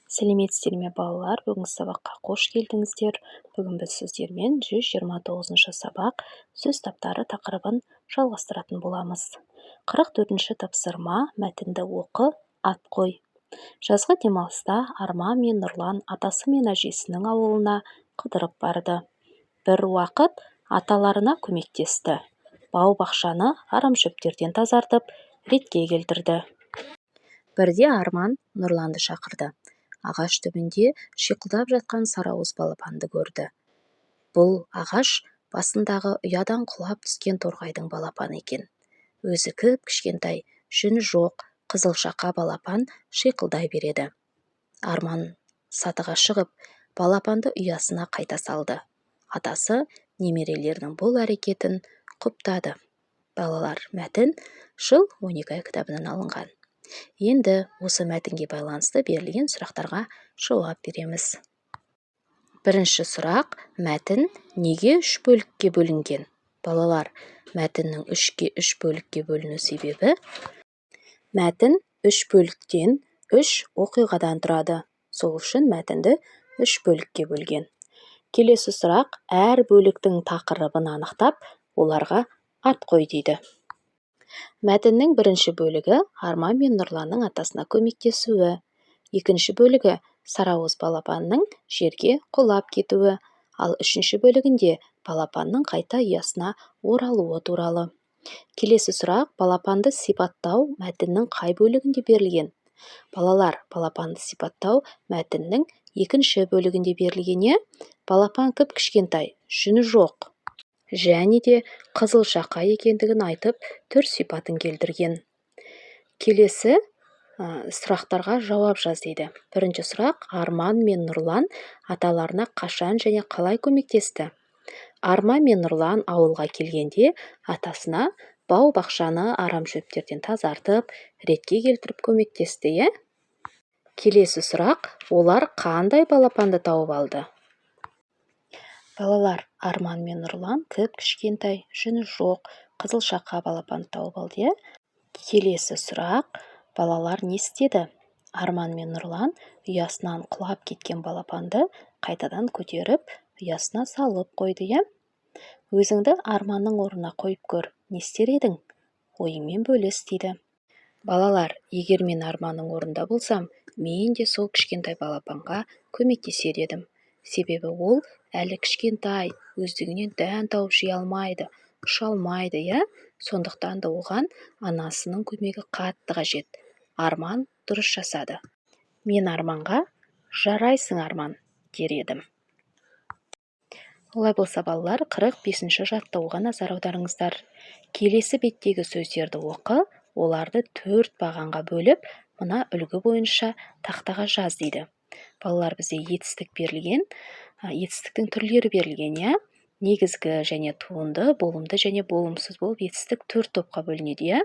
Сәлеметсіздер ме балалар? Бүгінгі сабаққа қош келдіңіздер. Бүгін біз сіздермен 129 сабақ сөз таптары тақырыбын жалғастыратын боламыз. 44-ші тапсырма: мәтінді оқы, ат қой. Жазғы демалыста Арман мен Нұрлан атасы мен әжесінің ауылына қыдырып барды. Бір уақыт аталарына көмектесті. Бау-бақшаны арамшөптерден тазартып, ретке келтірді. Бірде Арман Нұрланды шақырды. Ағаш түбінде шиқылдап жатқан сарыауыз балапанды көрді. Бұл ағаш басындағы ұядан құлап түскен торғайдың балапаны екен. Өзі кіп-кішкентай, жүні жоқ, қызылшақа балапан шиқылдай береді. Арман сатыға шығып, балапанды ұясына қайта салды. Атасы немерелерінің бұл әрекетін құптады. Балалар, мәтін жыл 12 кітабынан алынған. Енді осы мәтінге байланысты берілген сұрақтарға жауап береміз. Бірінші сұрақ: мәтін неге 3 бөлікке бөлінген? Балалар, мәтіннің 3 бөлікке бөліну себебі: мәтін 3 бөліктен 3 оқиғадан тұрады. Сол үшін мәтінді 3 бөлікке бөлген. Келесі сұрақ: әр бөліктің тақырыбын анықтап, оларға ат қой дейді. Мәтіннің бірінші бөлігі Арман мен Нұрланның атасына көмектесуі. Екінші бөлігі сарыауыз балапанның жерге құлап кетуі. Ал үшінші бөлігінде балапанның қайта ұясына оралуы туралы. Келесі сұрақ: балапанды сипаттау мәтіннің қай бөлігінде берілген? Балалар, балапанды сипаттау мәтіннің екінші бөлігінде берілген. Балапан кіп-кішкентай, жүні жоқ, және де қызылшақа екендігін айтып, түр сипатын келтірген. Келесі сұрақтарға жауап жаз дейді. Бірінші сұрақ: Арман мен Нұрлан аталарына қашан және қалай көмектесті? Арман мен Нұрлан ауылға келгенде атасына бау-бақшаны арамшөптерден тазартып, ретке келтіріп көмектесті. Келесі сұрақ: олар қандай балапанды тауып алды? Балалар, Арман мен Нұрлан кіп-кішкентай, жүні жоқ, қызылшақа балапанды тауып алды. Келесі сұрақ: балалар не істеді? Арман мен Нұрлан ұясынан құлап кеткен балапанды қайтадан көтеріп, ұясына салып қойды. Өзіңді Арманның орнына қойып көр, не істер едің? Ойыңмен бөліс дейді. Балалар, егер мен Арманның орнында болсам, мен де сол кішкентай балапанға көмектесер едім. Себебі ол әлі кішкентай, өздігінен дән тауып жей алмайды, ұша алмайды. Сондықтан да оған анасының көмегі қатты қажет. Арман дұрыс жасады. Мен Арманға жарайсың Арман дер едім. Олай болса балалар, 45-ші жаттығуға назар аударыңыздар. Келесі беттегі сөздерді оқы, оларды 4 бағанға бөліп, мына үлгі бойынша тақтаға жаз дейді. Балалар, бізде етістік берілген, етістіктің түрлері берілген. Негізгі және туынды, болымды және болымсыз болып етістік 4 топқа бөлінеді.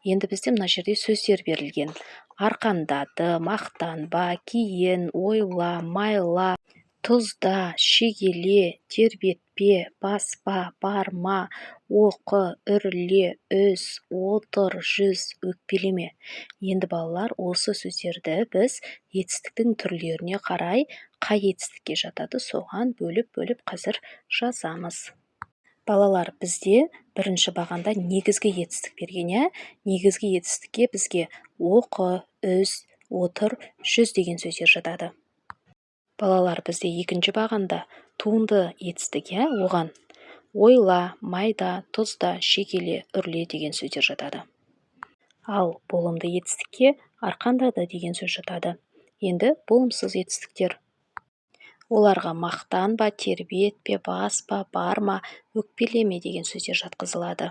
Енді бізде мына жерде сөздер берілген: арқандады, мақтанба, кейін, ойла, майла, тұзда, шегеле, тербетпе, баспа, барма, оқы, үрле, үз, отыр, жүз, өкпелеме. Енді балалар, осы сөздерді біз етістіктің түрлеріне қарай қай етістікке жатады соған бөліп қазір жазамыз. Балалар, бізде бірінші бағанда негізгі етістік берген. Негізгі етістікке бізге оқы, үз, отыр, жүз деген сөздер жатады. Балалар, бізде екінші бағанда туынды етістік, оған ойла, майда, тұзда, шегеле, үрле деген сөздер жатады. Ал болымды етістікке арқандады деген сөз жатады. Енді болымсыз етістіктер: оларға мақтанба, тербетпе, баспа, барма, өкпелеме деген сөздер жатқызылады.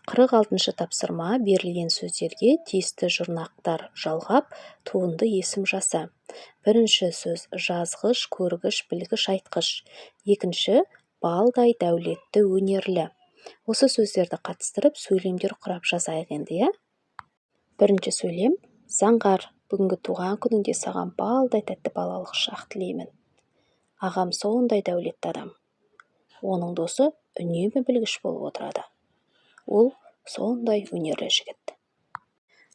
46-шы тапсырма: берілген сөздерге тиісті жұрнақтар жалғап, туынды есім жаса. Бірінші сөз: жазғыш, көргіш, білгіш, айтқыш. Екінші: балдай, дәулетті, өнерлі. Осы сөздерді қатыстырып, сөйлемдер құрап жазайық енді. Бірінші сөйлем: заңғар, бүгінгі туған күніңде саған балдай тәтті балалық шақ тілеймін. Ағам сондай дәулетті адам. Оның досы үнемі білгіш болып отырады. Ол сондай өнерлі жігіт.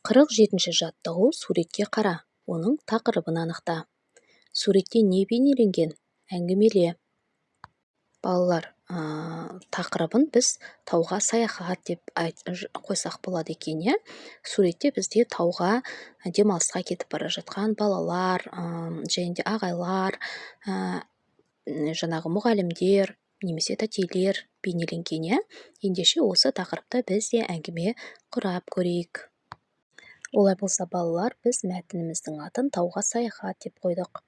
47-ші жаттығу: суретке қара. оның тақырыбын анықта. Суретте не бейнеленген? Әңгімеле. Балалар, тақырыбын біз тауға саяхат деп қойсақ болады екен, иә? Суретте бізде тауға демалысқа кетіп бара жатқан балалар, және де ағайлар, жаңағы мұғалімдер, немесе тәтелер бейнеленген, иә? Ендеше осы тақырыпта біз де әңгіме құрап көрейік. Олай болса, балалар, біз мәтініміздің атын тауға саяхат деп қойдық.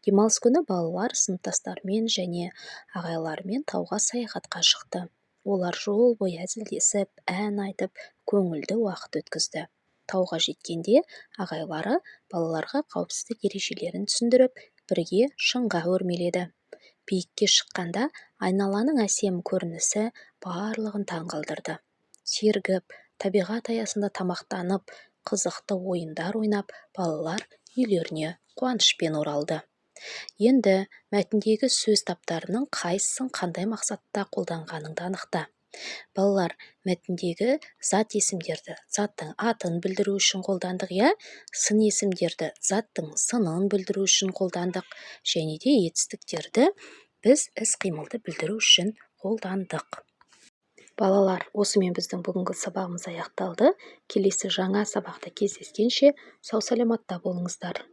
Демалыс күні балалар сыныптастарымен және ағайларымен тауға саяхатқа шықты. Олар жол бойы әзілдесіп, ән айтып, көңілді уақыт өткізді. Тауға жеткенде ағайлары балаларға қауіпсіздік ережелерін түсіндіріп, бірге шыңға өрмеледі. Биікке шыққанда айналаның әсем көрінісі барлығын таңғалдырды. Сергіп, табиғат аясында тамақтанып, қызықты ойындар ойнап, балалар үйлеріне қуанышпен оралды. Енді мәтіндегі сөз таптарының қайсысын қандай мақсатта қолданғаныңды анықта. Балалар, мәтіндегі зат есімдерді заттың атын білдіру үшін қолдандық, иә? Сын есімдерді заттың сынын білдіру үшін қолдандық, және де етістіктерді біз іс-қимылды білдіру үшін қолдандық. Балалар, осымен біздің бүгінгі сабағымыз аяқталды. Келесі жаңа сабақта кездескенше сау саламатта болыңыздар.